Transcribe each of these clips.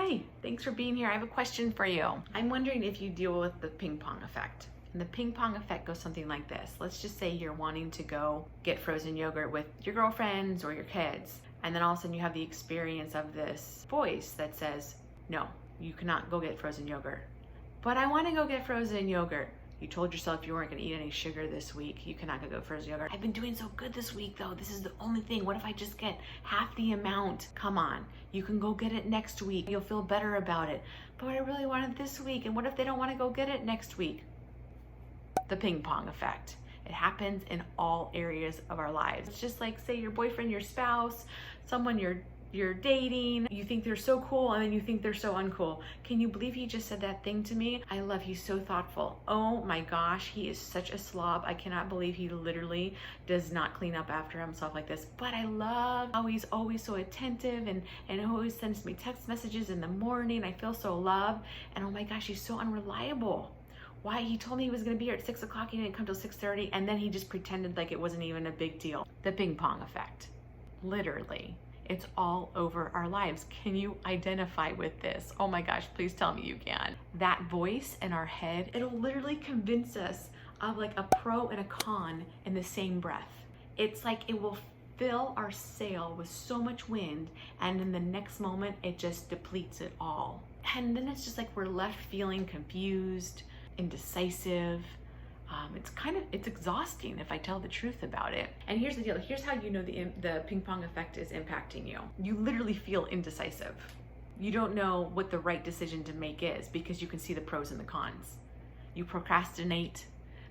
Hi, thanks for being here. I have a question for you. I'm wondering if you deal with the ping pong effect. And the ping pong effect goes something like this. Let's just say you're wanting to go get frozen yogurt with your girlfriends or your kids. And then all of a sudden you have the experience of this voice that says, no, you cannot go get frozen yogurt. But I want to go get frozen yogurt. You told yourself you weren't going to eat any sugar this week. You cannot go get frozen yogurt. I've been doing so good this week though. This is the only thing. What if I just get half the amount? Come on. You can go get it next week. You'll feel better about it. But I really want it this week. And what if they don't want to go get it next week? The ping pong effect. It happens in all areas of our lives. It's just like, say your boyfriend, your spouse, someone you're dating, you think they're so cool and then you think they're so uncool. Can you believe he just said that thing to me? I love, he's so thoughtful. Oh my gosh, he is such a slob. I cannot believe he literally does not clean up after himself like this. But I love how he's always so attentive and always sends me text messages in the morning. I feel so loved. And oh my gosh, he's so unreliable. Why? He told me he was gonna be here at 6 o'clock, he didn't come till 6:30, and then he just pretended like it wasn't even a big deal. The ping pong effect, literally. It's all over our lives. Can you identify with this? Oh my gosh, please tell me you can. That voice in our head, it'll literally convince us of like a pro and a con in the same breath. It's like it will fill our sail with so much wind, and in the next moment, it just depletes it all. And then it's just like we're left feeling confused, indecisive. It's exhausting if I tell the truth about it. And here's the deal. Here's how you know the ping pong effect is impacting you. You literally feel indecisive. You don't know what the right decision to make is because you can see the pros and the cons. You procrastinate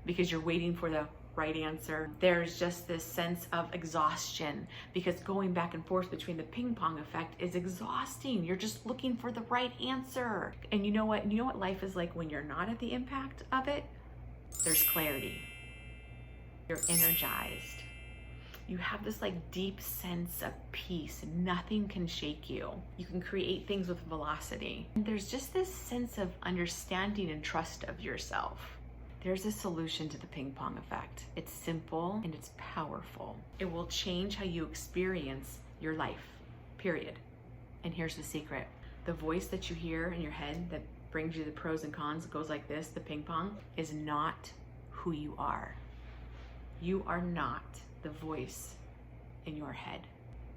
because you're waiting for the right answer. There's just this sense of exhaustion because going back and forth between the ping pong effect is exhausting. You're just looking for the right answer. And you know what? You know what life is like when you're not at the impact of it? There's clarity. You're energized. You have this like deep sense of peace. Nothing can shake you. You can create things with velocity. And there's just this sense of understanding and trust of yourself. There's a solution to the ping pong effect. It's simple and it's powerful. It will change how you experience your life, period. And here's the secret. The voice that you hear in your head that brings you the pros and cons, goes like this, the ping pong, is not who you are. You are not the voice in your head.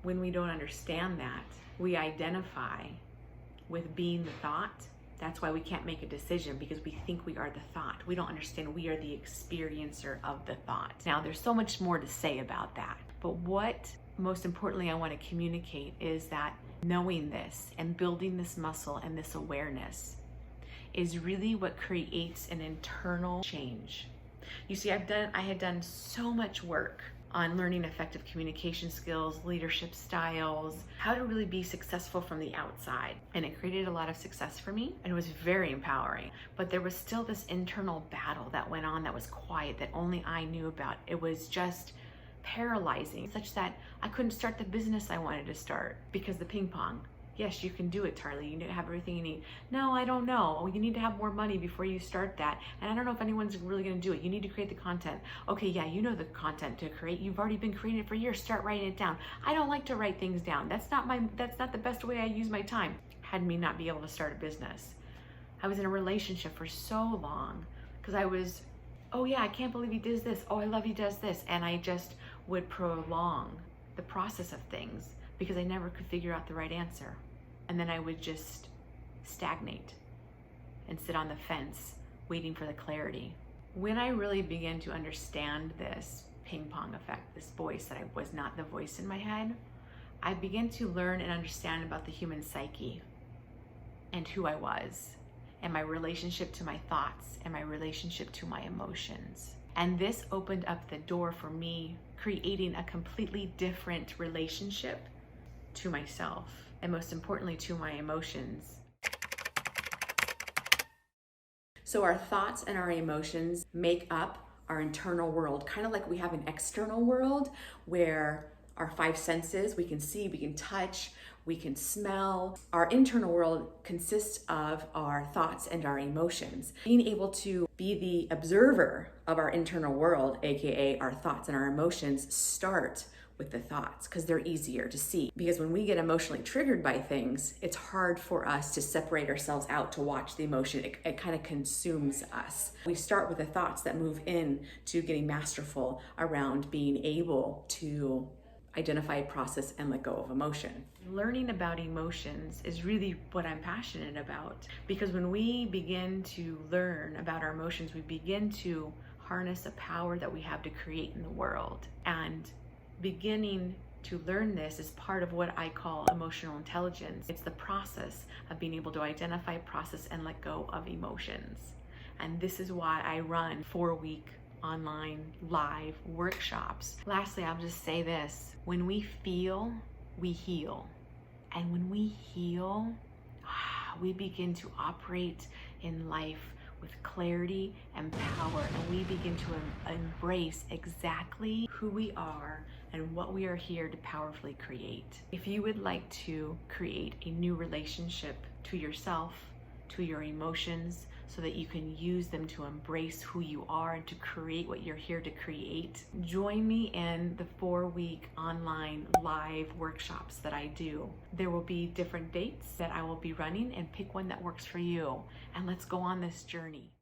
When we don't understand that, we identify with being the thought. That's why we can't make a decision, because we think we are the thought. We don't understand we are the experiencer of the thought. Now, there's so much more to say about that, but what most importantly I want to communicate is that knowing this and building this muscle and this awareness is really what creates an internal change. You see, I had done so much work on learning effective communication skills, leadership styles, how to really be successful from the outside. And it created a lot of success for me, and it was very empowering. But there was still this internal battle that went on that was quiet, that only I knew about. It was just paralyzing, such that I couldn't start the business I wanted to start because the ping pong. Yes, you can do it, Tarly. You have everything you need. No, I don't know. Oh, you need to have more money before you start that. And I don't know if anyone's really gonna do it. You need to create the content. Okay, yeah, you know the content to create. You've already been creating it for years. Start writing it down. I don't like to write things down. That's not the best way I use my time. Had me not be able to start a business. I was in a relationship for so long because I was, oh yeah, I can't believe he does this. Oh, I love he does this. And I just would prolong the process of things because I never could figure out the right answer. And then I would just stagnate and sit on the fence waiting for the clarity. When I really began to understand this ping pong effect, this voice that I was not the voice in my head, I began to learn and understand about the human psyche and who I was and my relationship to my thoughts and my relationship to my emotions. And this opened up the door for me creating a completely different relationship to myself, and most importantly to my emotions. So our thoughts and our emotions make up our internal world, kind of like we have an external world where our five senses, we can see, we can touch, we can smell. Our internal world consists of our thoughts and our emotions. Being able to be the observer of our internal world, AKA our thoughts and our emotions, start with the thoughts because they're easier to see. Because when we get emotionally triggered by things, it's hard for us to separate ourselves out to watch the emotion. It kind of consumes us. We start with the thoughts that move in to getting masterful around being able to identify, process, and let go of emotion. Learning about emotions is really what I'm passionate about, because when we begin to learn about our emotions, we begin to harness a power that we have to create in the world. And beginning to learn this is part of what I call emotional intelligence. It's the process of being able to identify, process, and let go of emotions. And this is why I run 4-week online live workshops. Lastly, I'll just say this: when we feel, we heal. And when we heal, we begin to operate in life with clarity and power, and we begin to embrace exactly who we are and what we are here to powerfully create. If you would like to create a new relationship to yourself, to your emotions, so that you can use them to embrace who you are and to create what you're here to create, join me in the 4-week online live workshops that I do. There will be different dates that I will be running, and pick one that works for you. And let's go on this journey.